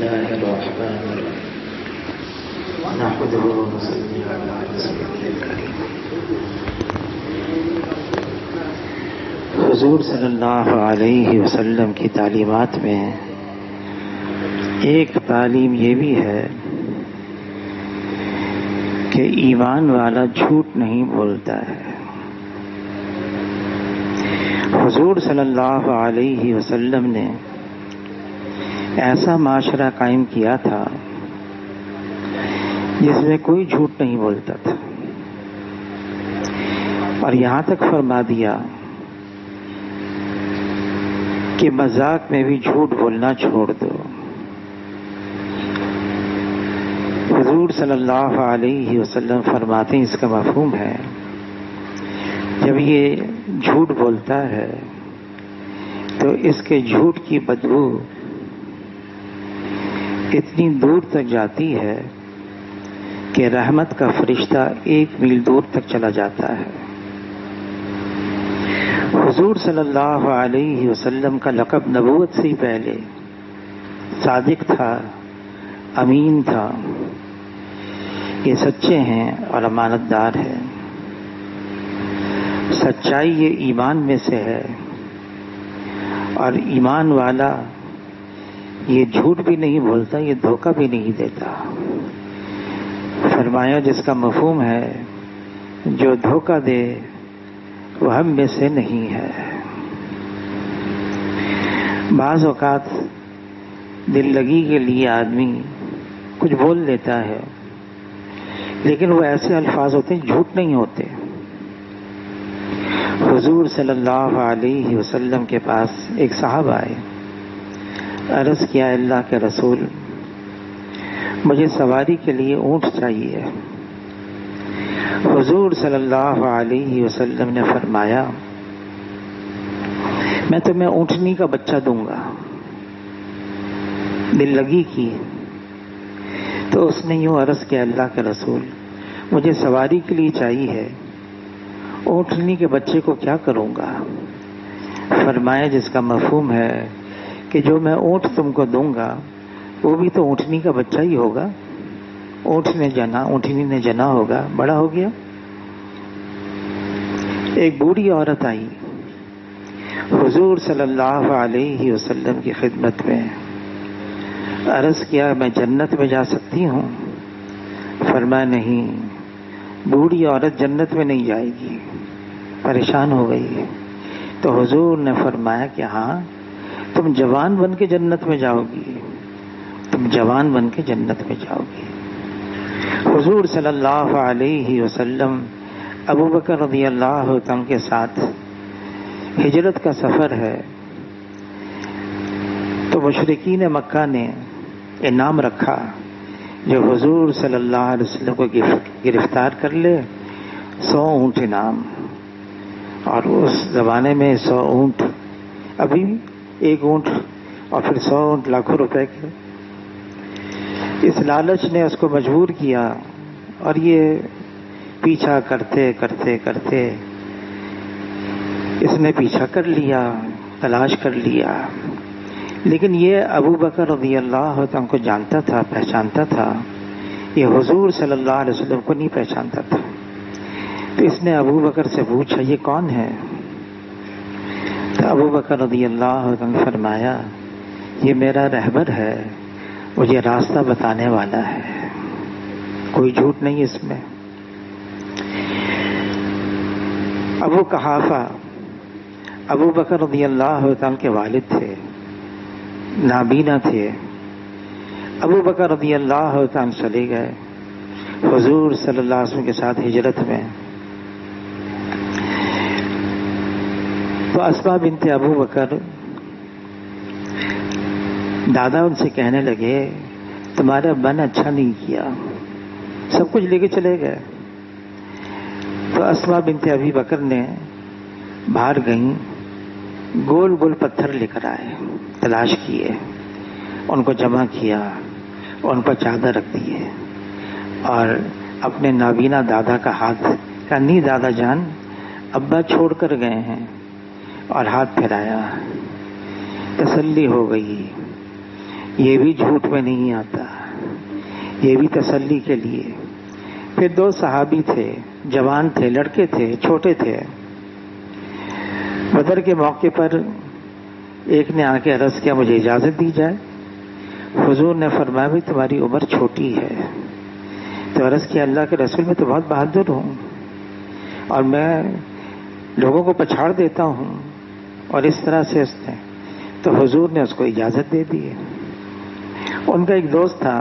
الله الرحمن الرحيم نحمده ونصلي على رسوله الكريم حضور صلی اللہ علیہ وسلم کی تعلیمات میں ایک تعلیم یہ بھی ہے کہ ایمان والا جھوٹ نہیں بولتا ہے۔ حضور صلی اللہ علیہ وسلم نے ایسا معاشرہ قائم کیا تھا جس میں کوئی جھوٹ نہیں بولتا تھا، اور یہاں تک فرما دیا کہ مذاق میں بھی جھوٹ بولنا چھوڑ دو۔ حضور صلی اللہ علیہ وسلم فرماتے ہیں اس کا مفہوم ہے جب یہ جھوٹ بولتا ہے تو اس کے جھوٹ کی بدبو اتنی دور تک جاتی ہے کہ رحمت کا فرشتہ 1 میل دور تک چلا جاتا ہے۔ حضور صلی اللہ علیہ وسلم کا لقب نبوت سے پہلے صادق تھا، امین تھا، یہ سچے ہیں اور امانت دار ہیں۔ سچائی یہ ایمان میں سے ہے، اور ایمان والا یہ جھوٹ بھی نہیں بولتا، یہ دھوکہ بھی نہیں دیتا۔ فرمایا جس کا مفہوم ہے جو دھوکہ دے وہ ہم میں سے نہیں ہے۔ بعض اوقات دل لگی کے لیے آدمی کچھ بول لیتا ہے، لیکن وہ ایسے الفاظ ہوتے ہیں جھوٹ نہیں ہوتے۔ حضور صلی اللہ علیہ وسلم کے پاس ایک صاحب آئے، عرض کیا اللہ کے رسول مجھے سواری کے لیے اونٹ چاہیے۔ حضور صلی اللہ علیہ وسلم نے فرمایا میں تمہیں اونٹنی کا بچہ دوں گا۔ دل لگی کی تو اس نے یوں عرض کیا اللہ کے رسول مجھے سواری کے لیے چاہیے، اونٹنی کے بچے کو کیا کروں گا؟ فرمایا جس کا مفہوم ہے کہ جو میں اونٹ تم کو دوں گا وہ بھی تو اونٹنی کا بچہ ہی ہوگا، اونٹنی نے جنا ہوگا، بڑا ہو گیا۔ ایک بوڑھی عورت آئی حضور صلی اللہ علیہ وسلم کی خدمت میں، عرض کیا میں جنت میں جا سکتی ہوں؟ فرمایا نہیں، بوڑھی عورت جنت میں نہیں جائے گی، پریشان ہو گئی۔ تو حضور نے فرمایا کہ ہاں تم جوان بن کے جنت میں جاؤ گی، تم جوان بن کے جنت میں جاؤ گی۔ حضور صلی اللہ علیہ وسلم ابو بکر رضی اللہ عنہ کے ساتھ ہجرت کا سفر ہے، تو مشرکین مکہ نے انعام رکھا جو حضور صلی اللہ علیہ وسلم کو گرفتار کر لے 100 اونٹ انعام، اور اس زمانے میں 100 اونٹ ابھی 1 اونٹ اور پھر 100 اونٹ لاکھوں روپے کے۔ اس لالچ نے اس کو مجبور کیا اور یہ پیچھا کرتے کرتے کرتے اس نے پیچھا کر لیا، تلاش کر لیا، لیکن یہ ابو بکر رضی اللہ عنہ کو جانتا تھا، پہچانتا تھا، یہ حضور صلی اللہ علیہ وسلم کو نہیں پہچانتا تھا۔ تو اس نے ابو بکر سے پوچھا یہ کون ہے؟ تو ابو بکر رضی اللہ عنہ نے فرمایا یہ میرا رہبر ہے، مجھے راستہ بتانے والا ہے، کوئی جھوٹ نہیں اس میں۔ ابو قحافہ ابو بکر رضی اللہ عنہ کے والد تھے، نابینا تھے۔ ابو بکر رضی اللہ عنہ چلے گئے حضور صلی اللہ علیہ وسلم کے ساتھ ہجرت میں، تو اسماء بنت ابو بکر دادا ان سے کہنے لگے تمہارا ابا نے اچھا نہیں کیا، سب کچھ لے کے چلے گئے۔ تو اسماء بنت ابی بکر نے باہر گئیں، گول گول پتھر لے کر آئے، تلاش کیے، ان کو جمع کیا، ان پر چادر رکھ دیے، اور اپنے نابینا دادا کا ہاتھ کہا نہیں دادا جان ابا چھوڑ کر گئے ہیں، اور ہاتھ پھیرایا، تسلی ہو گئی یہ بھی جھوٹ میں نہیں آتا، یہ بھی تسلی کے لیے۔ پھر 2 صحابی تھے، جوان تھے، لڑکے تھے، چھوٹے تھے۔ بدر کے موقع پر ایک نے آ کے عرض کیا مجھے اجازت دی جائے۔ حضور نے فرمایا بھی تمہاری عمر چھوٹی ہے۔ تو عرض کیا اللہ کے رسول میں تو بہت بہادر ہوں اور میں لوگوں کو پچھاڑ دیتا ہوں، اور اس طرح سے اس نے تو حضور نے اس کو اجازت دے دی۔ ان کا ایک دوست تھا،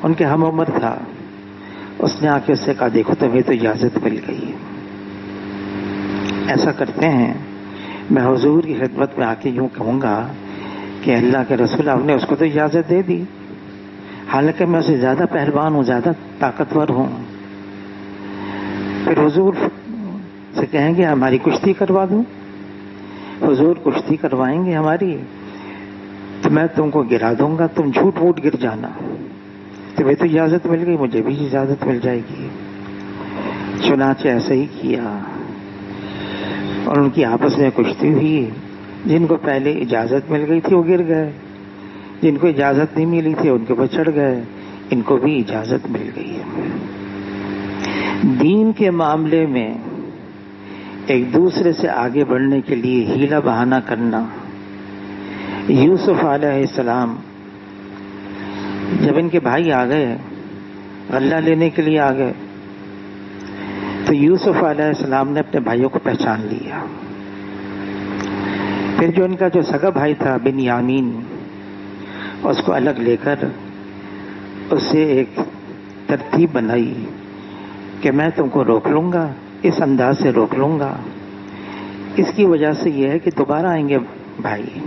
ان کے ہم عمر تھا، اس نے آ کے اس سے کہا دیکھو تمہیں تو اجازت مل گئی۔ ایسا کرتے ہیں، میں حضور کی خدمت میں آ کے یوں کہوں گا کہ اللہ کے رسول آپ نے اس کو تو اجازت دے دی، حالانکہ میں اسے زیادہ پہلوان ہوں، زیادہ طاقتور ہوں۔ پھر حضور سے کہیں گے ہماری کشتی کروا دوں، حضور کشتی کروائیں گے ہماری، تو میں تم کو گرا دوں گا، تم جھوٹ موٹ گر جانا۔ تمہیں تو اجازت مل گئی، مجھے بھی اجازت مل جائے گی۔ چنانچہ ایسا ہی کیا، اور ان کی آپس میں کشتی ہوئی۔ جن کو پہلے اجازت مل گئی تھی وہ گر گئے، جن کو اجازت نہیں ملی تھی ان کے اوپر چڑھ گئے، ان کو بھی اجازت مل گئی ہے۔ دین کے معاملے میں ایک دوسرے سے آگے بڑھنے کے لیے ہیلا بہانہ کرنا۔ یوسف علیہ السلام جب ان کے بھائی آ گئے غلہ لینے کے لیے آ گئے، تو یوسف علیہ السلام نے اپنے بھائیوں کو پہچان لیا۔ پھر جو ان کا جو سگا بھائی تھا بنیامین، اس کو الگ لے کر اس سے ایک ترتیب بنائی کہ میں تم کو روک لوں گا، اس انداز سے روک لوں گا۔ اس کی وجہ سے یہ ہے کہ دوبارہ آئیں گے بھائی،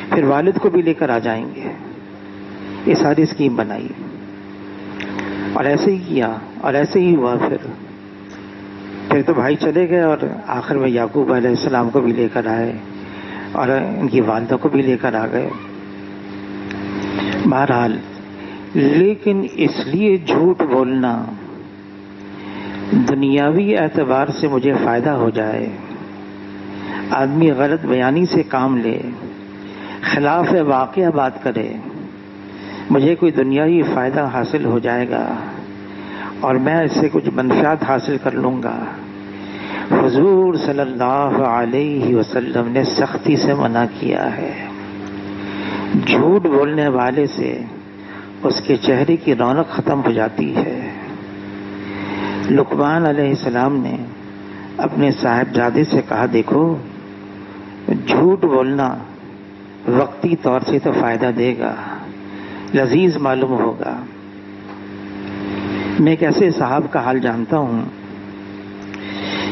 پھر والد کو بھی لے کر آ جائیں گے۔ یہ ساری اسکیم بنائی اور ایسے ہی کیا، اور ایسے ہی ہوا۔ پھر تو بھائی چلے گئے، اور آخر میں یعقوب علیہ السلام کو بھی لے کر آئے اور ان کی والدہ کو بھی لے کر آ گئے۔ بہرحال لیکن اس لیے جھوٹ بولنا دنیاوی اعتبار سے مجھے فائدہ ہو جائے، آدمی غلط بیانی سے کام لے، خلاف واقعہ بات کرے، مجھے کوئی دنیاوی فائدہ حاصل ہو جائے گا اور میں اس سے کچھ منفعت حاصل کر لوں گا، حضور صلی اللہ علیہ وسلم نے سختی سے منع کیا ہے۔ جھوٹ بولنے والے سے اس کے چہرے کی رونق ختم ہو جاتی ہے۔ لقمان علیہ السلام نے اپنے صاحبزادے سے کہا دیکھو جھوٹ بولنا وقتی طور سے تو فائدہ دے گا، لذیذ معلوم ہوگا۔ میں ایک ایسے صاحب کا حال جانتا ہوں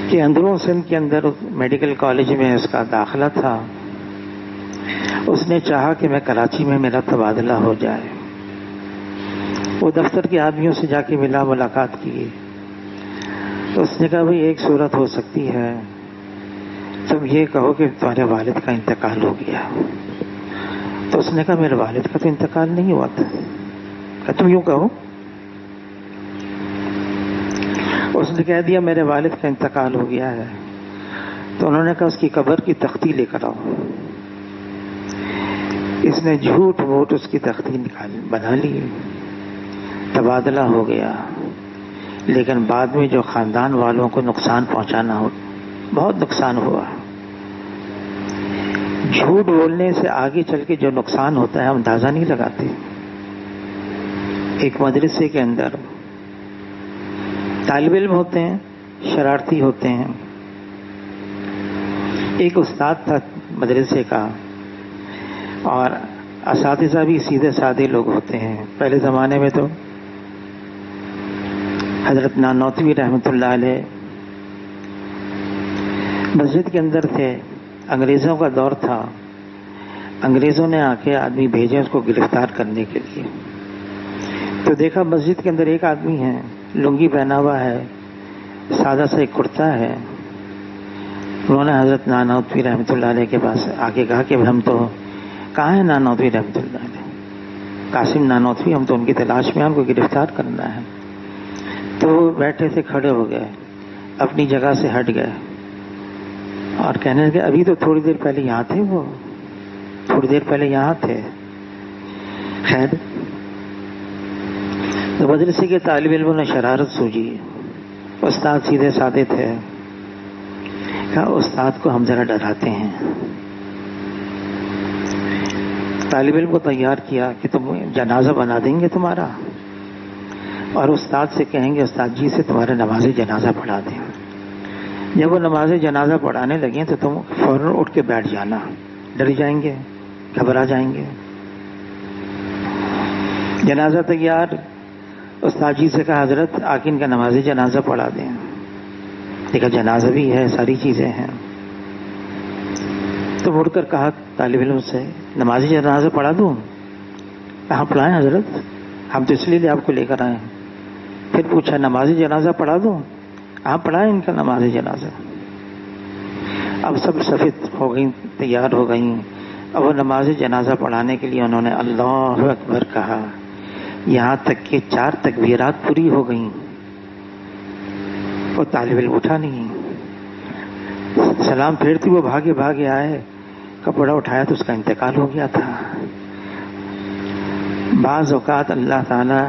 کہ اندرون سندھ کے اندر میڈیکل کالج میں اس کا داخلہ تھا۔ اس نے چاہا کہ میں کراچی میں میرا تبادلہ ہو جائے۔ وہ دفتر کے آدمیوں سے جا کے ملا، ملاقات کی، تو اس نے کہا بھئی ایک صورت ہو سکتی ہے، تم یہ کہو کہ تمہارے والد کا انتقال ہو گیا۔ تو اس نے کہا میرے والد کا تو انتقال نہیں ہوا تھا۔ کہا تم یوں کہو؟ اس نے کہہ دیا میرے والد کا انتقال ہو گیا ہے۔ تو انہوں نے کہا اس کی قبر کی تختی لے کر آؤ۔ اس نے جھوٹ موٹ اس کی تختی بنا لی، تبادلہ ہو گیا، لیکن بعد میں جو خاندان والوں کو نقصان پہنچانا ہو، بہت نقصان ہوا۔ جھوٹ بولنے سے آگے چل کے جو نقصان ہوتا ہے ہم اندازہ نہیں لگاتے۔ ایک مدرسے کے اندر طالب علم ہوتے ہیں، شرارتی ہوتے ہیں۔ ایک استاد تھا مدرسے کا، اور اساتذہ بھی سیدھے سادے لوگ ہوتے ہیں۔ پہلے زمانے میں تو حضرت نانوتوی رحمۃ اللہ علیہ مسجد کے اندر تھے، انگریزوں کا دور تھا، انگریزوں نے آ کے آدمی بھیجے اس کو گرفتار کرنے کے لیے۔ تو دیکھا مسجد کے اندر ایک آدمی ہے، لنگی پہنا ہوا ہے، سادہ سا ایک کرتا ہے۔ انہوں نے حضرت نانوتوی رحمۃ اللہ علیہ کے پاس آ کے کہا کہ ہم تو کہاں ہے نانوتوی رحمۃ اللہ علیہ، قاسم نانوتوی، ہم تو ان کی تلاش میں ان کو گرفتار کرنا ہے۔ تو بیٹھے سے کھڑے ہو گئے، اپنی جگہ سے ہٹ گئے اور کہنے لگے ابھی تو تھوڑی دیر پہلے یہاں تھے، وہ تھوڑی دیر پہلے یہاں تھے۔ خیر، تو مدرسے کے طالب علموں نے شرارت سوچی. استاد سیدھے سادے تھے. کہا استاد کو ہم ذرا ڈراتے ہیں. طالب علم کو تیار کیا کہ تم جنازہ بنا دیں گے تمہارا، اور استاد سے کہیں گے استاد جی سے تمہارا نماز جنازہ پڑھا دیں. جب وہ نماز جنازہ پڑھانے لگیں تو تم فوراً اٹھ کے بیٹھ جانا. ڈر جائیں گے، گھبرا جائیں گے. جنازہ تیار. استاد جی سے کہا حضرت آکے ان کا نماز جنازہ پڑھا دیں. دیکھا جنازہ بھی ہے، ساری چیزیں ہیں. تو مڑ کر کہا طالب علم سے نماز جنازہ پڑھا دوں؟ کہاں پڑھائیں حضرت، ہم تو اس لیے آپ کو لے کر آئے ہیں. پھر پوچھا نماز جنازہ پڑھا دوں؟ آپ پڑھائیں ان کا نماز جنازہ. اب سب صفت ہو گئیں، تیار ہو گئیں. اب وہ نماز جنازہ پڑھانے کے لیے انہوں نے اللہ اکبر کہا، یہاں تک کہ 4 تکبیرات پوری ہو گئیں. وہ طالب علم اٹھا نہیں. سلام پھیرتی وہ بھاگے بھاگے آئے. کپڑا اٹھایا تو اس کا انتقال ہو گیا تھا. بعض اوقات اللہ تعالیٰ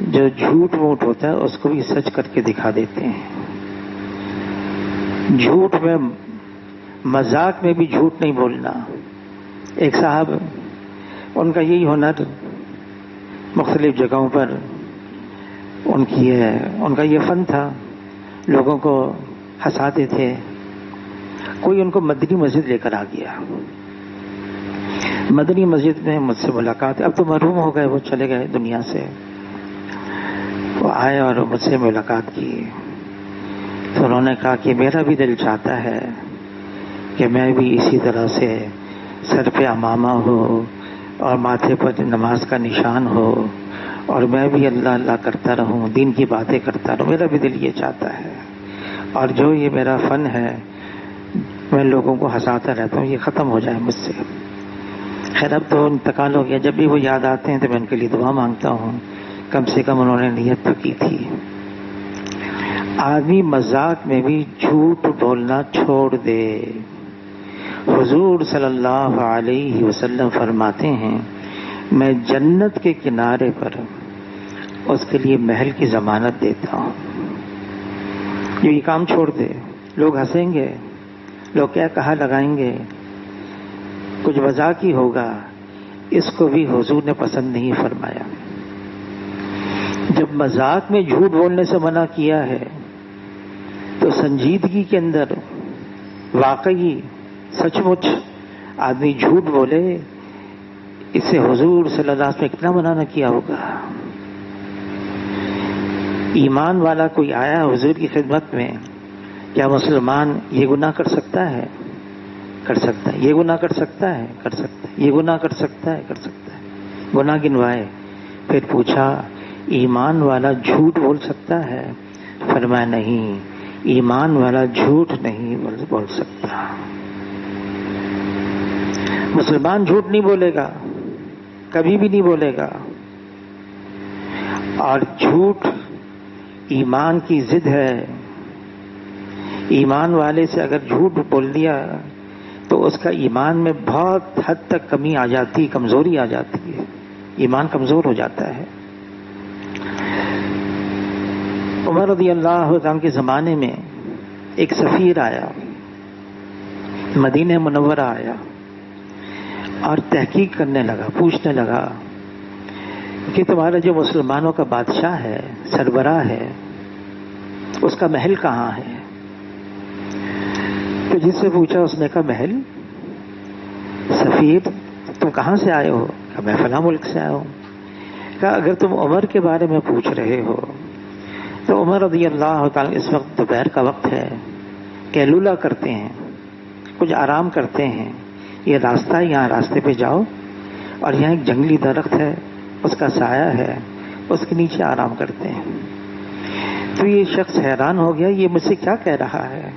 جو جھوٹ ووٹ ہوتا ہے اس کو بھی سچ کر کے دکھا دیتے ہیں. جھوٹ میں، مذاق میں بھی جھوٹ نہیں بولنا. ایک صاحب، ان کا یہی ہنر، مختلف جگہوں پر ان کا یہ فن تھا، لوگوں کو ہنساتے تھے. کوئی ان کو مدنی مسجد لے کر آ گیا. مدنی مسجد میں مجھ سے ملاقات، اب تو محروم ہو گئے، وہ چلے گئے دنیا سے. وہ آئے اور مجھ سے ملاقات کی. تو انہوں نے کہا کہ میرا بھی دل چاہتا ہے کہ میں بھی اسی طرح سے سر پہ عمامہ ہو اور ماتھے پر نماز کا نشان ہو، اور میں بھی اللہ اللہ کرتا رہوں، دین کی باتیں کرتا رہوں. میرا بھی دل یہ چاہتا ہے، اور جو یہ میرا فن ہے میں لوگوں کو ہنساتا رہتا ہوں، یہ ختم ہو جائے مجھ سے. خیر اب تو انتقال ہو گیا. جب بھی وہ یاد آتے ہیں تو میں ان کے لیے دعا مانگتا ہوں، کم سے کم انہوں نے نیت تو کی تھی. آدمی مذاق میں بھی جھوٹ بولنا چھوڑ دے. حضور صلی اللہ علیہ وسلم فرماتے ہیں میں جنت کے کنارے پر اس کے لیے محل کی ضمانت دیتا ہوں. جو یہ کام چھوڑ دے، لوگ ہنسیں گے، لوگ کیا کہا لگائیں گے، کچھ مذاق ہی ہوگا، اس کو بھی حضور نے پسند نہیں فرمایا. جب مذاق میں جھوٹ بولنے سے منع کیا ہے تو سنجیدگی کے اندر واقعی سچ مچ آدمی جھوٹ بولے، اس سے حضور صلی اللہ علیہ وسلم نے کتنا منع نہ کیا ہوگا. ایمان والا کوئی آیا حضور کی خدمت میں، کیا مسلمان یہ گناہ کر سکتا ہے؟ کر سکتا ہے. یہ گناہ کر سکتا ہے؟ کر سکتا ہے. یہ گناہ کر سکتا ہے؟ کر سکتا ہے. گناہ گنوائے. پھر پوچھا ایمان والا جھوٹ بول سکتا ہے؟ فرمایا نہیں، ایمان والا جھوٹ نہیں بول سکتا. مسلمان جھوٹ نہیں بولے گا، کبھی بھی نہیں بولے گا. اور جھوٹ ایمان کی ضد ہے. ایمان والے سے اگر جھوٹ بول دیا تو اس کا ایمان میں بہت حد تک کمی آ جاتی، کمزوری آ جاتی ہے، ایمان کمزور ہو جاتا ہے. عمر رضی اللہ عنہ کے زمانے میں ایک سفیر آیا، مدینہ منورہ آیا اور تحقیق کرنے لگا، پوچھنے لگا کہ تمہارا جو مسلمانوں کا بادشاہ ہے، سربراہ ہے، اس کا محل کہاں ہے؟ تو جس سے پوچھا اس نے کہا محل. سفیر تم کہاں سے آئے ہو؟ کہا میں فلاں ملک سے آیا ہوں. کہا اگر تم عمر کے بارے میں پوچھ رہے ہو تو عمر رضی اللہ تعالیٰ اس وقت دوپہر کا وقت ہے، کیلولا کرتے ہیں، کچھ آرام کرتے ہیں. یہ راستہ ہے، یہاں راستے پہ جاؤ اور یہاں ایک جنگلی درخت ہے، اس کا سایہ ہے، اس کے نیچے آرام کرتے ہیں. تو یہ شخص حیران ہو گیا، یہ مجھ سے کیا کہہ رہا ہے؟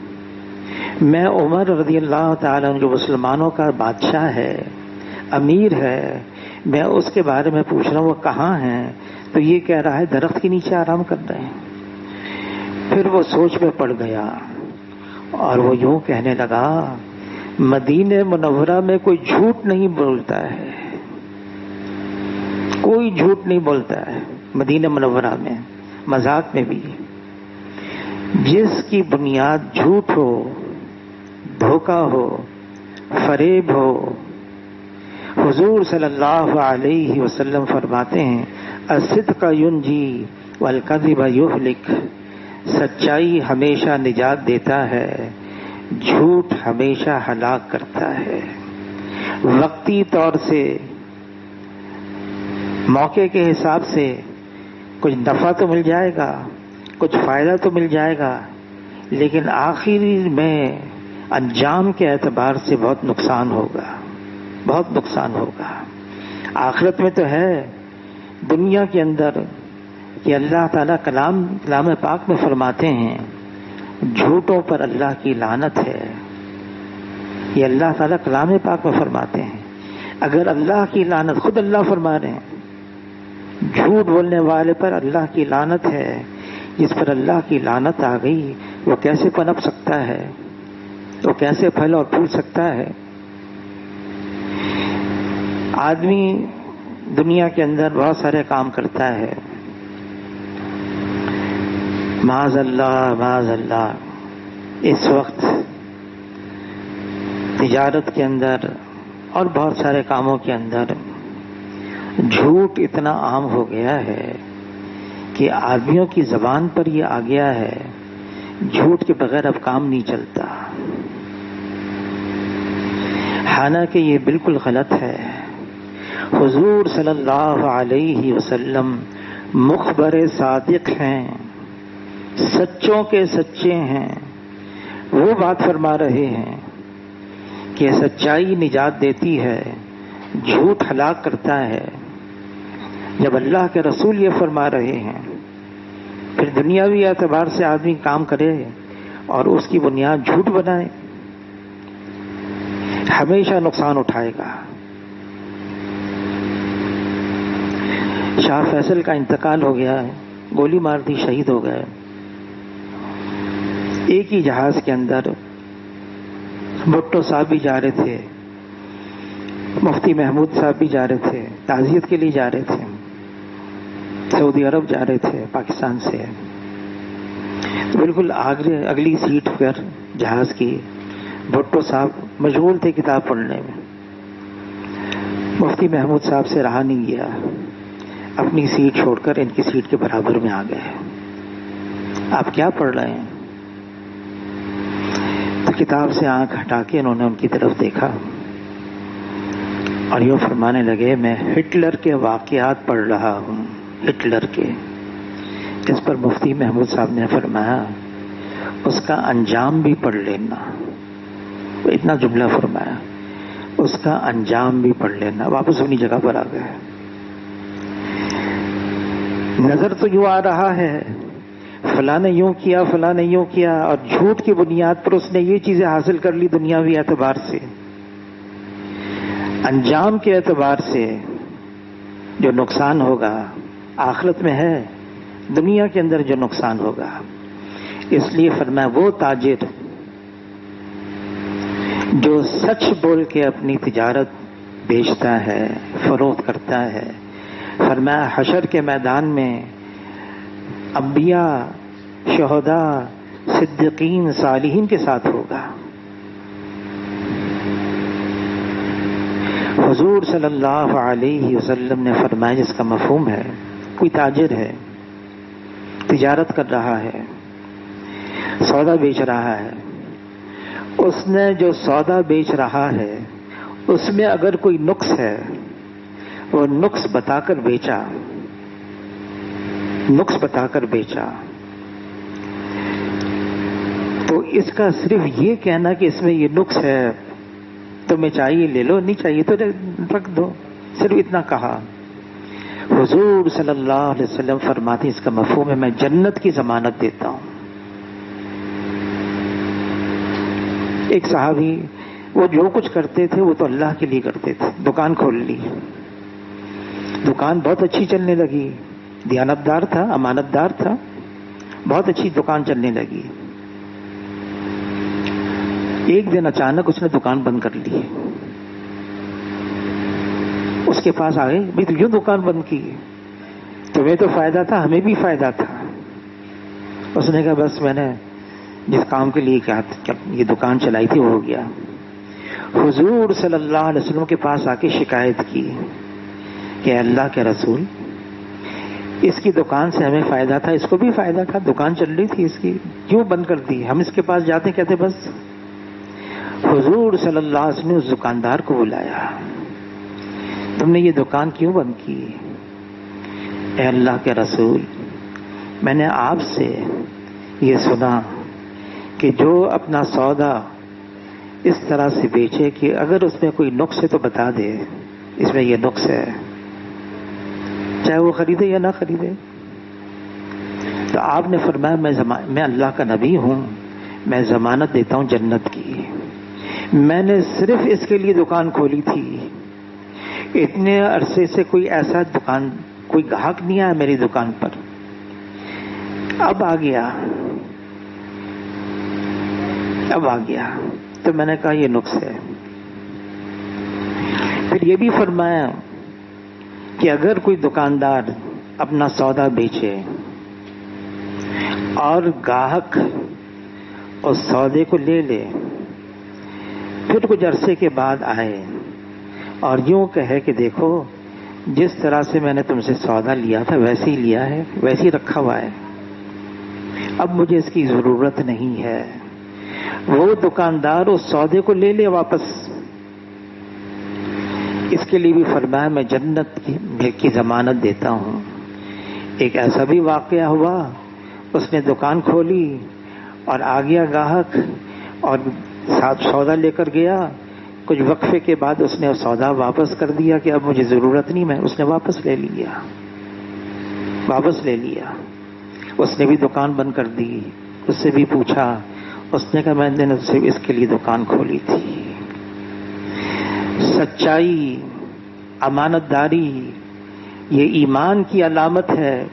میں عمر رضی اللہ تعالیٰ عنہ جو مسلمانوں کا بادشاہ ہے، امیر ہے، میں اس کے بارے میں پوچھ رہا ہوں وہ کہاں ہے، تو یہ کہہ رہا ہے درخت کے نیچے آرام کر رہے ہیں. پھر وہ سوچ میں پڑ گیا اور وہ یوں کہنے لگا مدینہ منورہ میں کوئی جھوٹ نہیں بولتا ہے. کوئی جھوٹ نہیں بولتا ہے مدینہ منورہ میں، مذاق میں بھی۔ جس کی بنیاد جھوٹ ہو، دھوکہ ہو، فریب ہو، حضور صلی اللہ علیہ وسلم فرماتے ہیں الصدق ینجی والکذب یہلک، سچائی ہمیشہ نجات دیتا ہے، جھوٹ ہمیشہ ہلاک کرتا ہے۔ وقتی طور سے، موقع کے حساب سے کچھ نفع تو مل جائے گا، کچھ فائدہ تو مل جائے گا، لیکن آخری میں انجام کے اعتبار سے بہت نقصان ہوگا، بہت نقصان ہوگا۔ آخرت میں تو ہے، دنیا کے اندر کہ اللہ تعالیٰ کلام پاک میں فرماتے ہیں جھوٹوں پر اللہ کی لعنت ہے۔ یہ اللہ تعالیٰ کلام پاک میں فرماتے ہیں، اگر اللہ کی لعنت، خود اللہ فرما رہے ہیں جھوٹ بولنے والے پر اللہ کی لعنت ہے، جس پر اللہ کی لعنت آ گئی وہ کیسے پنپ سکتا ہے، وہ کیسے پھل اور پھول سکتا ہے؟ آدمی دنیا کے اندر بہت سارے کام کرتا ہے، معاذ اللہ اس وقت تجارت کے اندر اور بہت سارے کاموں کے اندر جھوٹ اتنا عام ہو گیا ہے کہ آدمیوں کی زبان پر یہ آ گیا ہے جھوٹ کے بغیر اب کام نہیں چلتا، حالانکہ یہ بالکل غلط ہے۔ حضور صلی اللہ علیہ وسلم مخبر صادق ہیں، سچوں کے سچے ہیں، وہ بات فرما رہے ہیں کہ سچائی نجات دیتی ہے، جھوٹ ہلاک کرتا ہے۔ جب اللہ کے رسول یہ فرما رہے ہیں، پھر دنیاوی اعتبار سے آدمی کام کرے اور اس کی بنیاد جھوٹ بنائے، ہمیشہ نقصان اٹھائے گا۔ شاہ فیصل کا انتقال ہو گیا ہے، گولی مار دی، شہید ہو گئے۔ ایک ہی جہاز کے اندر بھٹو صاحب بھی جا رہے تھے، مفتی محمود صاحب بھی جا رہے تھے، تعزیت کے لیے جا رہے تھے، سعودی عرب جا رہے تھے پاکستان سے۔ بالکل اگلی سیٹ پر جہاز کی بھٹو صاحب مشغول تھے کتاب پڑھنے میں، مفتی محمود صاحب سے رہا نہیں گیا، اپنی سیٹ چھوڑ کر ان کی سیٹ کے برابر میں آ گئے۔ آپ کیا پڑھ رہے ہیں؟ تو کتاب سے آنکھ ہٹا کے انہوں نے ان کی طرف دیکھا اور یوں فرمانے لگے میں ہٹلر کے واقعات پڑھ رہا ہوں، ہٹلر کے۔ اس پر مفتی محمود صاحب نے فرمایا اس کا انجام بھی پڑھ لینا، اتنا جملہ فرمایا، اس کا انجام بھی پڑھ لینا۔ واپس اپنی جگہ پر آ گئے۔ نظر تو یوں آ رہا ہے فلاں نے یوں کیا، فلاں نے یوں کیا، اور جھوٹ کی بنیاد پر اس نے یہ چیزیں حاصل کر لی دنیاوی اعتبار سے، انجام کے اعتبار سے جو نقصان ہوگا آخرت میں ہے، دنیا کے اندر جو نقصان ہوگا۔ اس لیے فرمایا وہ تاجر جو سچ بول کے اپنی تجارت بیچتا ہے، فروخت کرتا ہے، فرمایا حشر کے میدان میں انبیاء، شہداء، صدیقین، صالحین کے ساتھ ہوگا۔ حضور صلی اللہ علیہ وسلم نے فرمایا جس کا مفہوم ہے، کوئی تاجر ہے، تجارت کر رہا ہے، سودا بیچ رہا ہے، اس نے جو سودا بیچ رہا ہے اس میں اگر کوئی نقص ہے، وہ نقص بتا کر بیچا، نقص بتا کر بیچا، تو اس کا صرف یہ کہنا کہ اس میں یہ نقص ہے، تمہیں چاہیے لے لو، نہیں چاہیے تو رکھ دو، صرف اتنا کہا۔ حضور صلی اللہ علیہ وسلم فرماتے اس کا مفہوم ہے میں جنت کی ضمانت دیتا ہوں۔ ایک صحابی وہ جو کچھ کرتے تھے وہ تو اللہ کے لیے کرتے تھے، دکان کھول لی، دکان بہت اچھی چلنے لگی، دیانتدار تھا، امانت دار تھا، بہت اچھی دکان چلنے لگی۔ ایک دن اچانک اس نے دکان بند کر لی، اس کے پاس آ گئے، بھائی تو یوں دکان بند کی، تمہیں تو فائدہ تھا، ہمیں بھی فائدہ تھا۔ اس نے کہا بس میں نے جس کام کے لیے کیا یہ دکان چلائی تھی وہ ہو گیا۔ حضور صلی اللہ علیہ وسلم کے پاس آ کے شکایت کی کہ اللہ کے رسول، اس کی دکان سے ہمیں فائدہ تھا، اس کو بھی فائدہ تھا، دکان چل رہی تھی اس کی، کیوں بند کر دی؟ ہم اس کے پاس جاتے کہتے بس۔ حضور صلی اللہ علیہ وسلم نے اس دکاندار کو بلایا، تم نے یہ دکان کیوں بند کی؟ اے اللہ کے رسول، میں نے آپ سے یہ سنا کہ جو اپنا سودا اس طرح سے بیچے کہ اگر اس میں کوئی نقص ہے تو بتا دے، اس میں یہ نقص ہے، چاہے وہ خریدے یا نہ خریدے۔ تو آپ نے فرمایا میں اللہ کا نبی ہوں، میں ضمانت دیتا ہوں جنت کی، میں نے صرف اس کے لیے دکان کھولی تھی، اتنے عرصے سے کوئی ایسا دکان، کوئی گاہک نہیں آیا میری دکان پر، اب آ گیا، اب آ گیا، تو میں نے کہا یہ نقص ہے۔ پھر یہ بھی فرمایا کہ اگر کوئی دکاندار اپنا سودا بیچے اور گاہک اس سودے کو لے لے، پھر کچھ عرصے کے بعد آئے اور یوں کہے کہ دیکھو جس طرح سے میں نے تم سے سودا لیا تھا ویسے ہی لیا ہے، ویسے ہی رکھا ہوا ہے، اب مجھے اس کی ضرورت نہیں ہے، وہ دکاندار اس سودے کو لے لے واپس۔ اس کے لیے بھی فرمایا میں جنت کی ضمانت دیتا ہوں۔ ایک ایسا بھی واقعہ ہوا، اس نے دکان کھولی اور آ گیا گاہک اور ساتھ سودا لے کر گیا، کچھ وقفے کے بعد اس نے سودا واپس کر دیا کہ اب مجھے ضرورت نہیں، میں اس نے واپس لے لیا، واپس لے لیا۔ اس نے بھی دکان بند کر دی، اس سے بھی پوچھا، اس نے کہا میں نے اس کے لیے دکان کھولی تھی۔ سچائی، امانت داری، یہ ایمان کی علامت ہے،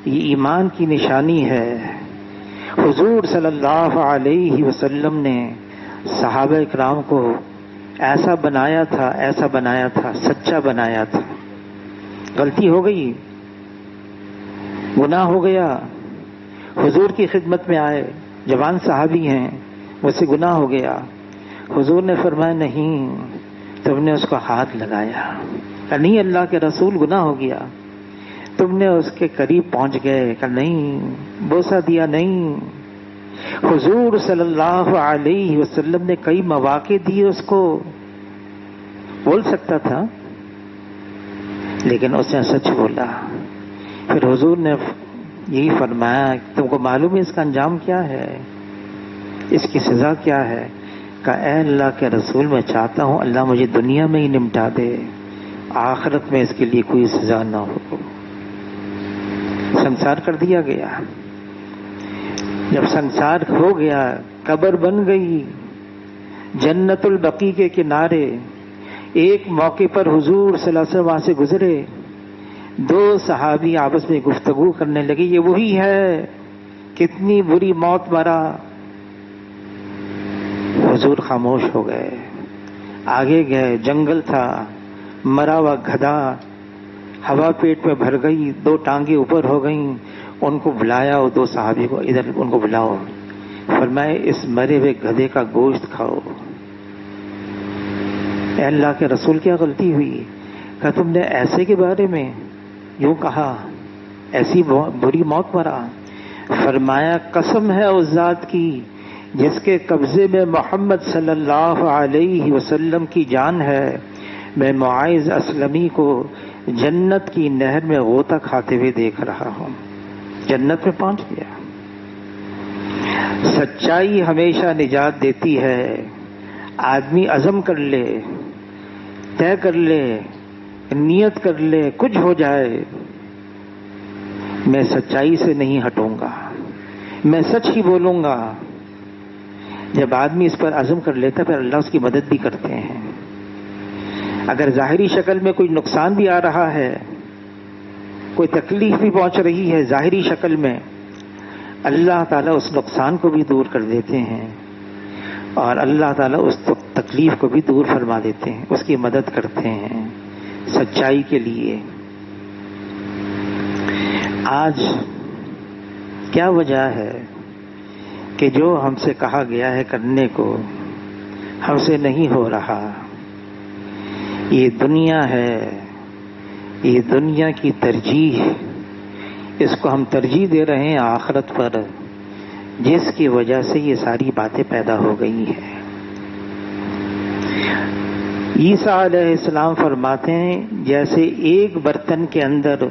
یہ ایمان کی نشانی ہے۔ حضور صلی اللہ علیہ وسلم نے صحابہ اکرام کو ایسا بنایا تھا، ایسا بنایا تھا، سچا بنایا تھا۔ غلطی ہو گئی، گناہ ہو گیا، حضور کی خدمت میں آئے، جوان صحابی ہیں، مجھ سے گناہ ہو گیا، حضور نے فرمایا نہیں، تم نے اس کو ہاتھ لگایا، کہ نہیں اللہ کے رسول گناہ ہو گیا، تم نے اس کے قریب پہنچ گئے، کہ نہیں، بوسہ دیا نہیں۔ حضور صلی اللہ علیہ وسلم نے کئی مواقع دیے اس کو، بول سکتا تھا لیکن اس نے سچ بولا۔ پھر حضور نے یہی فرمایا تم کو معلوم ہے اس کا انجام کیا ہے، اس کی سزا کیا ہے؟ کہ اے اللہ کے رسول میں چاہتا ہوں اللہ مجھے دنیا میں ہی نمٹا دے، آخرت میں اس کے لیے کوئی سزا نہ ہو۔ سنسار کر دیا گیا۔ جب سنسار ہو گیا، قبر بن گئی جنت البقیع کے کنارے، ایک موقع پر حضور صلی اللہ علیہ وسلم وہاں سے گزرے، دو صحابی آپس میں گفتگو کرنے لگے، یہ وہی ہے، کتنی بری موت مرا۔ حضور خاموش ہو گئے، آگے گئے، جنگل تھا، مرا ہوا گدھا، ہوا پیٹ میں بھر گئی، دو ٹانگیں اوپر ہو گئیں، ان کو بلایا، وہ دو صحابی کو ادھر ان کو بلاؤ، فرمائے اس مرے ہوئے گدھے کا گوشت کھاؤ۔ اے اللہ کے رسول کیا غلطی ہوئی؟ کہ تم نے ایسے کے بارے میں یوں کہا، ایسی بری موت مرا؟ فرمایا قسم ہے اس ذات کی جس کے قبضے میں محمد صلی اللہ علیہ وسلم کی جان ہے، میں معاذ اسلمی کو جنت کی نہر میں غوطہ کھاتے ہوئے دیکھ رہا ہوں، جنت میں پہنچ گیا۔ سچائی ہمیشہ نجات دیتی ہے۔ آدمی عزم کر لے، طے کر لے، نیت کر لے، کچھ ہو جائے، میں سچائی سے نہیں ہٹوں گا، میں سچ ہی بولوں گا۔ جب آدمی اس پر عزم کر لیتا پھر اللہ اس کی مدد بھی کرتے ہیں۔ اگر ظاہری شکل میں کوئی نقصان بھی آ رہا ہے، کوئی تکلیف بھی پہنچ رہی ہے ظاہری شکل میں، اللہ تعالیٰ اس نقصان کو بھی دور کر دیتے ہیں اور اللہ تعالیٰ اس تکلیف کو بھی دور فرما دیتے ہیں، اس کی مدد کرتے ہیں۔ سچائی کے لیے. آج کیا وجہ ہے کہ جو ہم سے کہا گیا ہے کرنے کو ہم سے نہیں ہو رہا؟ یہ دنیا ہے، یہ دنیا کی ترجیح، اس کو ہم ترجیح دے رہے ہیں آخرت پر، جس کی وجہ سے یہ ساری باتیں پیدا ہو گئی ہیں. عیسیٰ علیہ السلام فرماتے ہیں جیسے ایک برتن کے اندر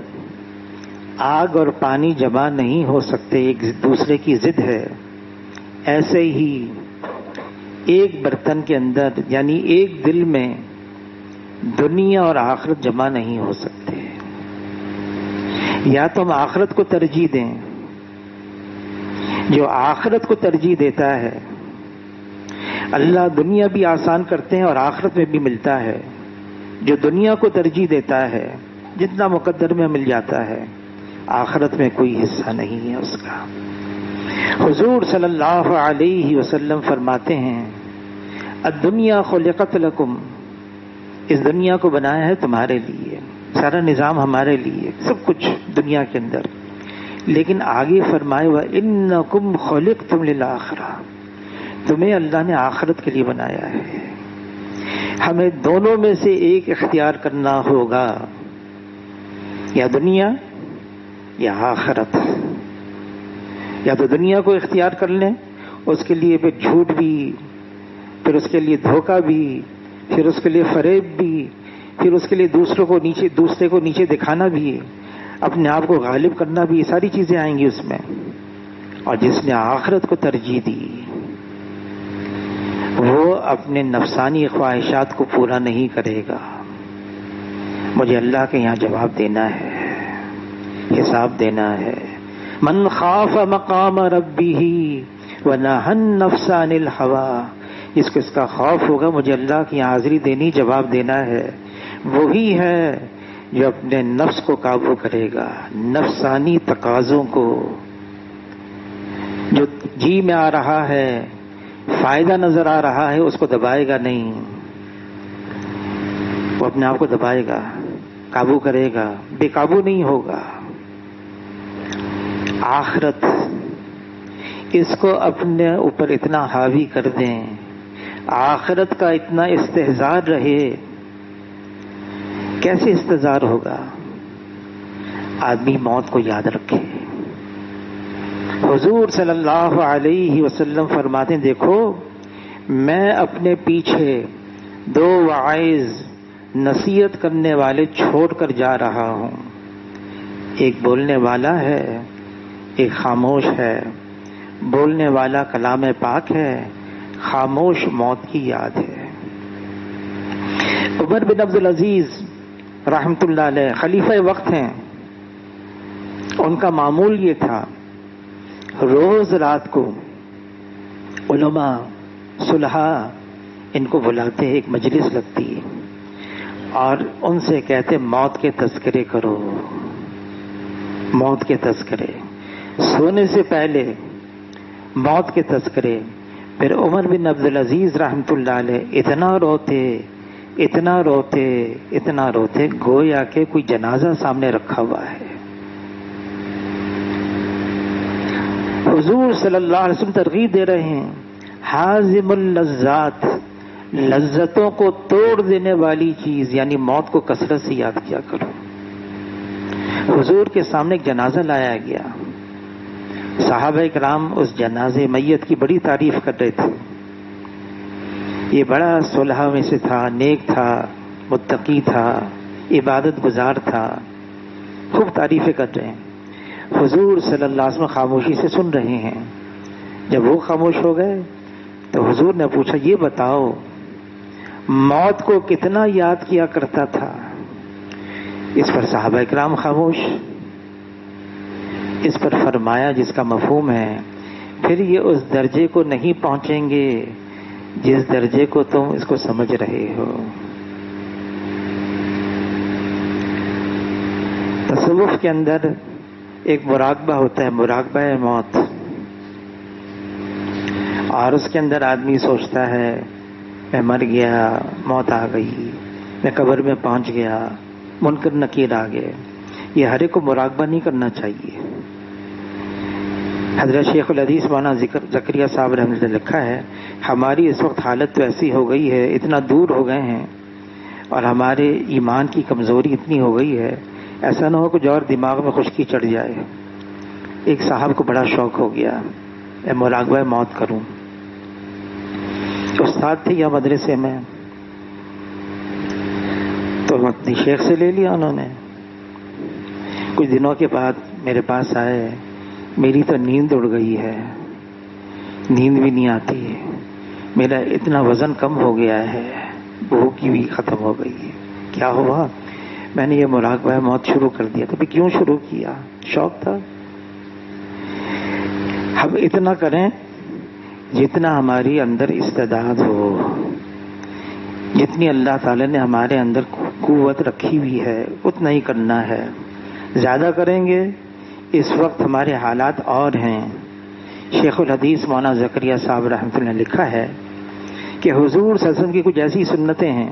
آگ اور پانی جمع نہیں ہو سکتے، ایک دوسرے کی ضد ہے، ایسے ہی ایک برتن کے اندر یعنی ایک دل میں دنیا اور آخرت جمع نہیں ہو سکتے. یا تو ہم آخرت کو ترجیح دیں، جو آخرت کو ترجیح دیتا ہے اللہ دنیا بھی آسان کرتے ہیں اور آخرت میں بھی ملتا ہے. جو دنیا کو ترجیح دیتا ہے جتنا مقدر میں مل جاتا ہے، آخرت میں کوئی حصہ نہیں ہے اس کا. حضور صلی اللہ علیہ وسلم فرماتے ہیں الدنیا خلقت لکم، اس دنیا کو بنایا ہے تمہارے لیے، سارا نظام ہمارے لیے، سب کچھ دنیا کے اندر. لیکن آگے فرمائے وَإِنَّكُمْ خُلِقْتُمْ لِلْآخِرَةِ، تمہیں اللہ نے آخرت کے لیے بنایا ہے. ہمیں دونوں میں سے ایک اختیار کرنا ہوگا، یا دنیا یا آخرت. یا تو دنیا کو اختیار کر لیں، اس کے لیے پھر جھوٹ بھی، پھر اس کے لیے دھوکہ بھی، پھر اس کے لیے فریب بھی، پھر اس کے لیے دوسرے کو نیچے دکھانا بھی، اپنے آپ کو غالب کرنا بھی، یہ ساری چیزیں آئیں گی اس میں. اور جس نے آخرت کو ترجیح دی وہ اپنے نفسانی خواہشات کو پورا نہیں کرے گا. مجھے اللہ کے یہاں جواب دینا ہے، حساب دینا ہے. من خاف مقام ربہ ونہى النفس عن الہوى، جس کو اس کا خوف ہوگا مجھے اللہ کی یہاں حاضری دینی، جواب دینا ہے، وہی ہے جو اپنے نفس کو قابو کرے گا، نفسانی تقاضوں کو. جو جی میں آ رہا ہے، فائدہ نظر آ رہا ہے، اس کو دبائے گا نہیں، وہ اپنے آپ کو دبائے گا، قابو کرے گا، بے قابو نہیں ہوگا. آخرت اس کو اپنے اوپر اتنا حاوی کر دیں، آخرت کا اتنا استحضار رہے، کیسے استحضار ہوگا؟ آدمی موت کو یاد رکھے. حضور صلی اللہ علیہ وسلم فرماتے ہیں دیکھو میں اپنے پیچھے 2 واعظ نصیحت کرنے والے چھوڑ کر جا رہا ہوں. ایک بولنے والا ہے، ایک خاموش ہے. بولنے والا کلام پاک ہے، خاموش موت کی یاد ہے. عمر بن عبد العزیز رحمۃ اللہ علیہ خلیفہ وقت ہیں. ان کا معمول یہ تھا روز رات کو علماء صلحاء ان کو بلاتے، ایک مجلس لگتی اور ان سے کہتے موت کے تذکرے کرو، موت کے تذکرے، سونے سے پہلے موت کے تذکرے. پھر عمر بن عبد العزیز رحمۃ اللہ علیہ اتنا روتے اتنا روتے اتنا روتے گویا کہ کوئی جنازہ سامنے رکھا ہوا ہے. حضور صلی اللہ علیہ وسلم ترغیب دے رہے ہیں حازم اللذات، لذتوں کو توڑ دینے والی چیز یعنی موت کو کثرت سے یاد کیا کرو. حضور کے سامنے ایک جنازہ لایا گیا، صحابہ کرام اس جنازے میت کی بڑی تعریف کر رہے تھے. یہ بڑا صلحاء میں سے تھا، نیک تھا، متقی تھا، عبادت گزار تھا، خوب تعریفیں کر رہے ہیں. حضور صلی اللہ علیہ وسلم خاموشی سے سن رہے ہیں. جب وہ خاموش ہو گئے تو حضور نے پوچھا یہ بتاؤ موت کو کتنا یاد کیا کرتا تھا؟ اس پر صحابہ کرام خاموش. اس پر فرمایا جس کا مفہوم ہے پھر یہ اس درجے کو نہیں پہنچیں گے جس درجے کو تم اس کو سمجھ رہے ہو. تصوف کے اندر ایک مراقبہ ہوتا ہے، مراقبہ موت، اور اس کے اندر آدمی سوچتا ہے میں مر گیا، موت آ گئی، میں قبر میں پہنچ گیا، منکر نکیر آ گئے. یہ ہر ایک کو مراقبہ نہیں کرنا چاہیے. حضرت شیخ الحدیث مولانا زکریا صاحب رحمۃ اللہ نے لکھا ہے ہماری اس وقت حالت تو ایسی ہو گئی ہے, اتنا دور ہو گئے ہیں اور ہمارے ایمان کی کمزوری اتنی ہو گئی ہے, ایسا نہ ہو کچھ اور دماغ میں خشکی چڑھ جائے. ایک صاحب کو بڑا شوق ہو گیا میں مراقبہ موت کروں. استاد تھے یا مدرسے میں, تو اپنی شیخ سے لے لیا انہوں نے. کچھ دنوں کے بعد میرے پاس آئے, میری تو نیند اڑ گئی ہے, نیند بھی نہیں آتی ہے, میرا اتنا وزن کم ہو گیا ہے, بھوک بھی ختم ہو گئی ہے, کیا ہوا؟ میں نے یہ مراقبہ موت شروع کر دیا. تو کیوں شروع کیا؟ شوق تھا. ہم اتنا کریں جتنا ہماری اندر استعداد ہو, جتنی اللہ تعالی نے ہمارے اندر قوت رکھی ہوئی ہے اتنا ہی کرنا ہے. زیادہ کریں گے اس وقت ہمارے حالات اور ہیں. شیخ الحدیث مولانا زکریا صاحب رحمۃ اللہ نے لکھا ہے کہ حضور صلی اللہ علیہ وسلم کی کچھ ایسی سنتیں ہیں,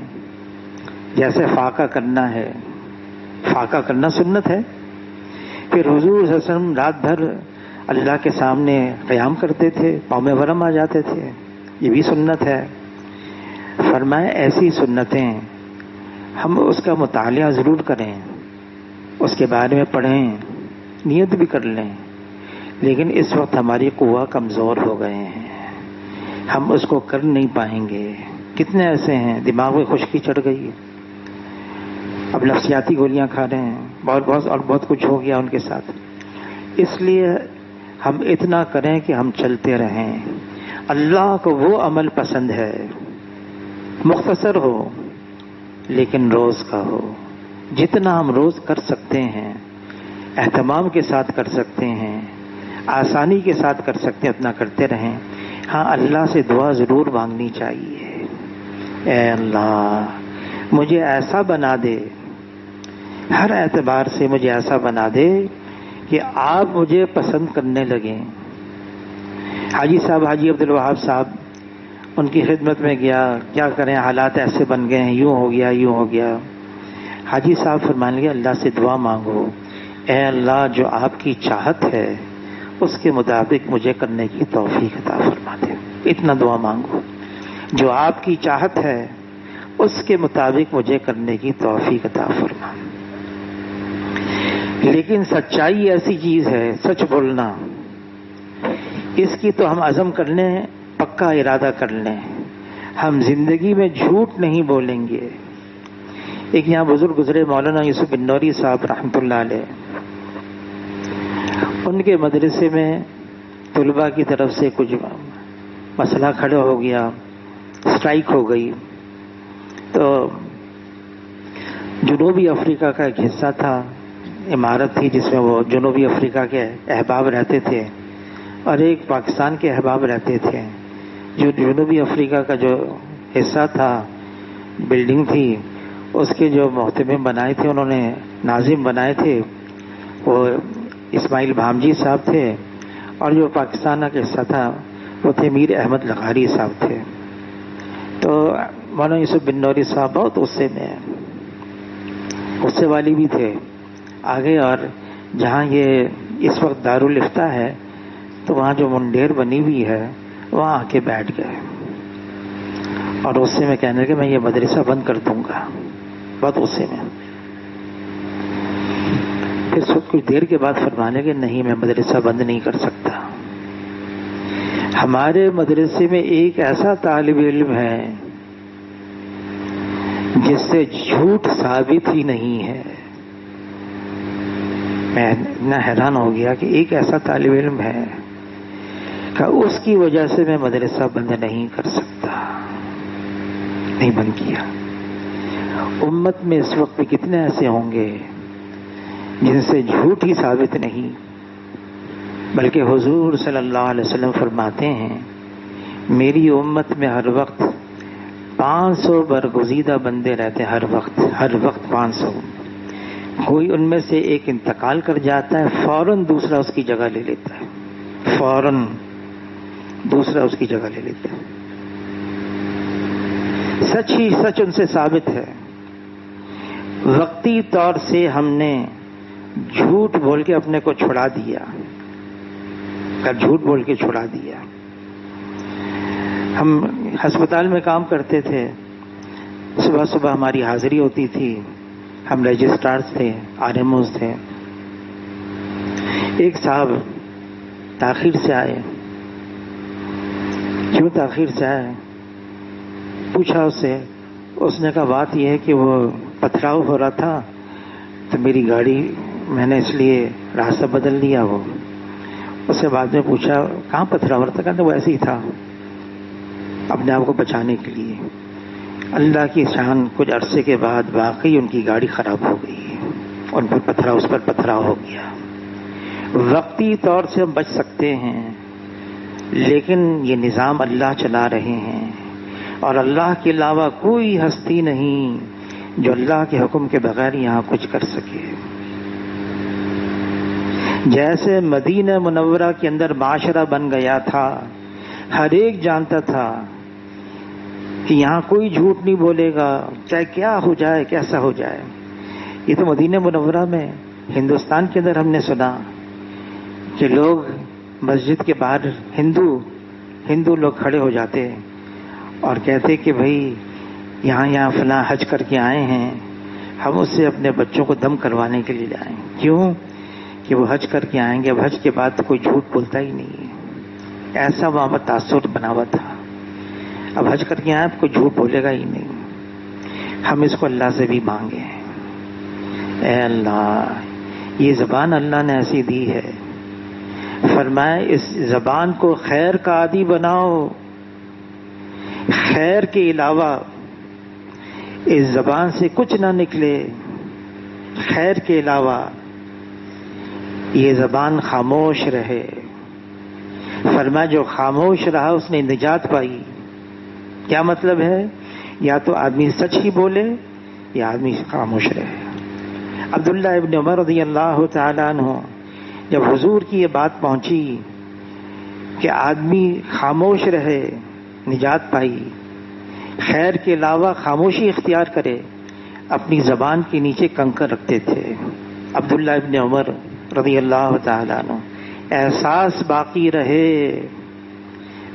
جیسے فاقہ کرنا ہے, فاقہ کرنا سنت ہے. پھر حضور صلی اللہ علیہ وسلم رات بھر اللہ کے سامنے قیام کرتے تھے, پاؤں میں ورم آ جاتے تھے, یہ بھی سنت ہے. فرمائے ایسی سنتیں ہم اس کا مطالعہ ضرور کریں, اس کے بارے میں پڑھیں, نیت بھی کر لیں, لیکن اس وقت ہماری قوہ کمزور ہو گئے ہیں, ہم اس کو کر نہیں پائیں گے. کتنے ایسے ہیں دماغ میں خشکی چڑھ گئی, اب نفسیاتی گولیاں کھا رہے ہیں, بہت کچھ ہو گیا ان کے ساتھ. اس لیے ہم اتنا کریں کہ ہم چلتے رہیں. اللہ کو وہ عمل پسند ہے مختصر ہو لیکن روز کا ہو. جتنا ہم روز کر سکتے ہیں, اہتمام کے ساتھ کر سکتے ہیں, آسانی کے ساتھ کر سکتے ہیں, اتنا کرتے رہیں. ہاں اللہ سے دعا ضرور مانگنی چاہیے, اے اللہ مجھے ایسا بنا دے, ہر اعتبار سے مجھے ایسا بنا دے کہ آپ مجھے پسند کرنے لگیں. حاجی صاحب, حاجی عبد الوہاب صاحب, ان کی خدمت میں گیا, کیا کریں حالات ایسے بن گئے ہیں, یوں ہو گیا یوں ہو گیا. حاجی صاحب فرمانے لگے اللہ سے دعا مانگو, اے اللہ جو آپ کی چاہت ہے اس کے مطابق مجھے کرنے کی توفیق عطا فرما دے. اتنا دعا مانگو, جو آپ کی چاہت ہے اس کے مطابق مجھے کرنے کی توفیق عطا فرما. لیکن سچائی ایسی چیز ہے, سچ بولنا, اس کی تو ہم عزم کر لیں, پکا ارادہ کر لیں, ہم زندگی میں جھوٹ نہیں بولیں گے. ایک یہاں بزرگ گزرے مولانا یوسف بنوری صاحب رحمۃ اللہ علیہ, ان کے مدرسے میں طلباء کی طرف سے کچھ مسئلہ کھڑا ہو گیا, اسٹرائک ہو گئی. تو جنوبی افریقہ کا ایک حصہ تھا, عمارت تھی جس میں وہ جنوبی افریقہ کے احباب رہتے تھے اور ایک پاکستان کے احباب رہتے تھے. جو جنوبی افریقہ کا جو حصہ تھا, بلڈنگ تھی, اس کے جو محتمم بنائے تھے, انہوں نے ناظم بنائے تھے, وہ اسماعیل بھامجی صاحب تھے, اور جو پاکستان کا حصہ تھا وہ تھے میر احمد لغاری صاحب تھے. تو مولانا یوسف بنوری صاحب بہت غصے میں, غصے والی بھی تھے, آگے. اور جہاں یہ اس وقت دارالفتہ ہے تو وہاں جو منڈیر بنی ہوئی ہے وہاں آ کے بیٹھ گئے, اور غصے میں کہنے لگے میں یہ مدرسہ بند کر دوں گا, بہت غصے میں. پھر کچھ دیر کے بعد فرمانے کے نہیں میں مدرسہ بند نہیں کر سکتا. ہمارے مدرسے میں ایک ایسا طالب علم ہے جس سے جھوٹ ثابت ہی نہیں ہے. میں اتنا حیران ہو گیا کہ ایک ایسا طالب علم ہے کہ اس کی وجہ سے میں مدرسہ بند نہیں کر سکتا, نہیں بند کیا. امت میں اس وقت کتنے ایسے ہوں گے جن سے جھوٹ ہی ثابت نہیں, بلکہ حضور صلی اللہ علیہ وسلم فرماتے ہیں میری امت میں ہر وقت 500 برگزیدہ بندے رہتے ہیں, ہر وقت 500. کوئی ان میں سے ایک انتقال کر جاتا ہے, فوراً دوسرا اس کی جگہ لے لیتا ہے, فوراً دوسرا اس کی جگہ لے لیتا ہے. سچ ہی سچ ان سے ثابت ہے. وقتی طور سے ہم نے جھوٹ بول کے اپنے کو چھڑا دیا، جھوٹ بول کے چھڑا دیا۔ ہم ہسپتال میں کام کرتے تھے، صبح صبح ہماری حاضری ہوتی تھی، ہم رجسٹرارز تھے، RMOs تھے۔ ایک صاحب تاخیر سے آئے۔ کیوں تاخیر سے آئے؟ پوچھا اس نے کہا بات یہ ہے کہ وہ پتھراؤ ہو رہا تھا تو میری گاڑی میں نے اس لیے راستہ بدل لیا۔ وہ اس سے بعد میں پوچھا کہاں پتھراؤ ہو رہا تھا؟ کہتے وہ ایسے ہی تھا، اپنے آپ کو بچانے کے لیے۔ اللہ کی شان، کچھ عرصے کے بعد واقعی ان کی گاڑی خراب ہو گئی، ان پر اس پر پتھراؤ ہو گیا۔ وقتی طور سے ہم بچ سکتے ہیں، لیکن یہ نظام اللہ چلا رہے ہیں، اور اللہ کے علاوہ کوئی ہستی نہیں جو اللہ کے حکم کے بغیر یہاں کچھ کر سکے۔ جیسے مدینہ منورہ کے اندر معاشرہ بن گیا تھا، ہر ایک جانتا تھا کہ یہاں کوئی جھوٹ نہیں بولے گا، چاہے کیا ہو جائے، کیسا ہو جائے۔ یہ تو مدینہ منورہ میں، ہندوستان کے اندر ہم نے سنا کہ لوگ مسجد کے باہر ہندو لوگ کھڑے ہو جاتے اور کہتے کہ بھائی یہاں فلاں حج کر کے آئے ہیں، ہم اس سے اپنے بچوں کو دم کروانے کے لیے لائیں۔ کیوں کہ وہ حج کر کے آئیں گے، اب حج کے بعد کوئی جھوٹ بولتا ہی نہیں ہے، ایسا وہاں پر تاثر بنا ہوا تھا۔ اب حج کر کے آئے، اب کوئی جھوٹ بولے گا ہی نہیں۔ ہم اس کو اللہ سے بھی مانگے، اے اللہ یہ زبان اللہ نے ایسی دی ہے، فرمائے اس زبان کو خیر کا عادی بناؤ، خیر کے علاوہ اس زبان سے کچھ نہ نکلے، خیر کے علاوہ یہ زبان خاموش رہے۔ فرمایا جو خاموش رہا اس نے نجات پائی۔ کیا مطلب ہے؟ یا تو آدمی سچ ہی بولے یا آدمی خاموش رہے۔ عبداللہ ابن عمر رضی اللہ تعالیٰ عنہ جب حضور کی یہ بات پہنچی کہ آدمی خاموش رہے نجات پائی، خیر کے علاوہ خاموشی اختیار کرے، اپنی زبان کے نیچے کنکر رکھتے تھے۔ عبداللہ ابن عمر رضی اللہ تعالیٰ عنہ، احساس باقی رہے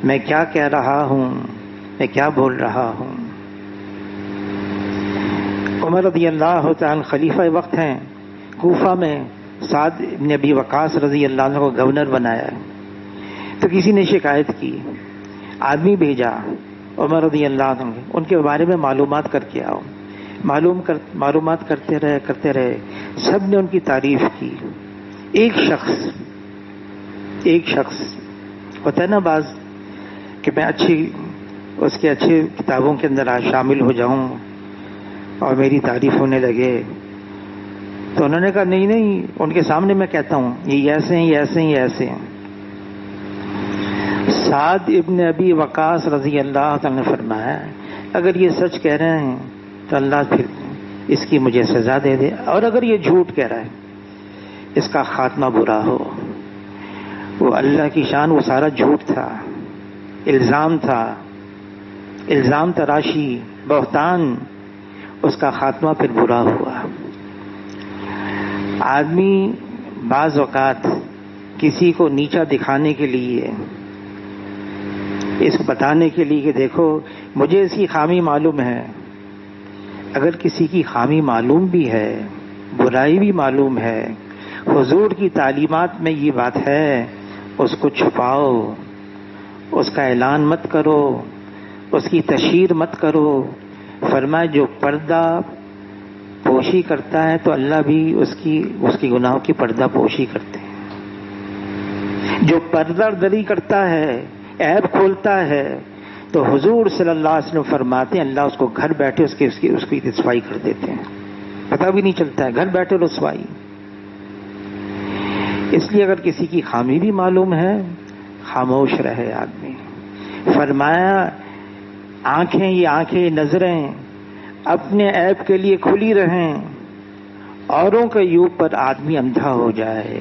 میں کیا کہہ رہا ہوں، میں کیا بول رہا ہوں۔ عمر رضی اللہ تعالیٰ خلیفہ وقت ہیں، کوفہ میں سعد بن ابی وقاص رضی اللہ عنہ کو گورنر بنایا، تو کسی نے شکایت کی، آدمی بھیجا عمر رضی اللہ عنہ ان کے بارے میں معلومات کر کے آؤ۔ معلومات کرتے رہے، سب نے ان کی تعریف کی۔ ایک شخص ہوتا ہے نا بعض کہ میں اس کے اچھی کتابوں کے اندر آج شامل ہو جاؤں اور میری تعریف ہونے لگے، تو انہوں نے کہا نہیں ان کے سامنے میں کہتا ہوں یہ ایسے ہیں، یہ ایسے ہیں، یہ ایسے ہیں۔ سعد ابن ابی وقاص رضی اللہ تعالیٰ نے فرمایا اگر یہ سچ کہہ رہے ہیں تو اللہ پھر اس کی مجھے سزا دے دے، اور اگر یہ جھوٹ کہہ رہا ہے اس کا خاتمہ برا ہو۔ وہ اللہ کی شان، وہ سارا جھوٹ تھا، الزام تراشی، بہتان، اس کا خاتمہ پھر برا ہوا۔ آدمی بعض اوقات کسی کو نیچا دکھانے کے لیے، اس کو بتانے کے لیے کہ دیکھو مجھے اس کی خامی معلوم ہے، اگر کسی کی خامی معلوم بھی ہے، برائی بھی معلوم ہے، حضور کی تعلیمات میں یہ بات ہے، اس کو چھپاؤ، اس کا اعلان مت کرو، اس کی تشہیر مت کرو۔ فرمایا جو پردہ پوشی کرتا ہے تو اللہ بھی اس کی گناہوں کی پردہ پوشی کرتے ہیں۔ جو پردہ دری کرتا ہے، عیب کھولتا ہے، تو حضور صلی اللہ علیہ وسلم فرماتے ہیں اللہ اس کو گھر بیٹھے اس کی رسوائی کر دیتے ہیں، پتہ بھی نہیں چلتا ہے، گھر بیٹھے رسوائی۔ اس لیے اگر کسی کی خامی بھی معلوم ہے خاموش رہے آدمی۔ فرمایا یہ آنکھیں نظریں اپنے عیب کے لیے کھلی رہیں، اوروں کے عیوب پر آدمی اندھا ہو جائے،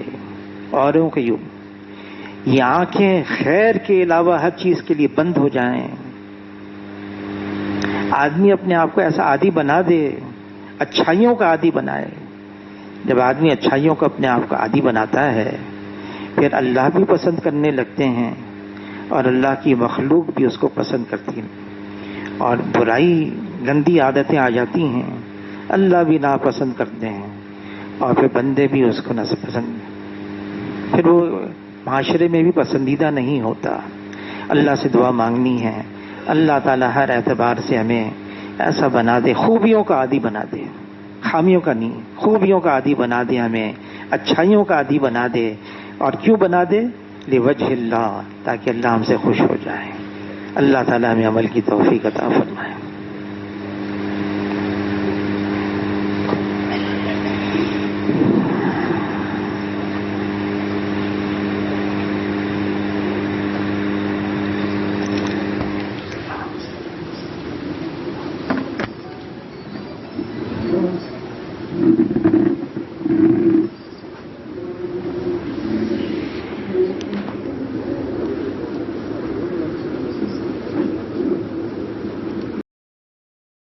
اوروں کے عیوب، یہ آنکھیں خیر کے علاوہ ہر چیز کے لیے بند ہو جائیں۔ آدمی اپنے آپ کو ایسا عادی بنا دے اچھائیوں کا عادی بنائے. جب آدمی اچھائیوں کو اپنے آپ کا عادی بناتا ہے پھر اللہ بھی پسند کرنے لگتے ہیں اور اللہ کی مخلوق بھی اس کو پسند کرتی ہے. اور برائی گندی عادتیں آ جاتی ہیں اللہ بھی ناپسند کرتے ہیں اور پھر بندے بھی اس کو ناپسند، پھر وہ معاشرے میں بھی پسندیدہ نہیں ہوتا. اللہ سے دعا مانگنی ہے اللہ تعالیٰ ہر اعتبار سے ہمیں ایسا بنا دے، خوبیوں کا عادی بنا دے، خامیوں کا نہیں، خوبیوں کا عادی بنا دے، ہمیں اچھائیوں کا عادی بنا دے. اور کیوں بنا دے؟ لوجہ اللہ، تاکہ اللہ ہم سے خوش ہو جائے. اللہ تعالیٰ ہمیں عمل کی توفیق عطا فرمائے.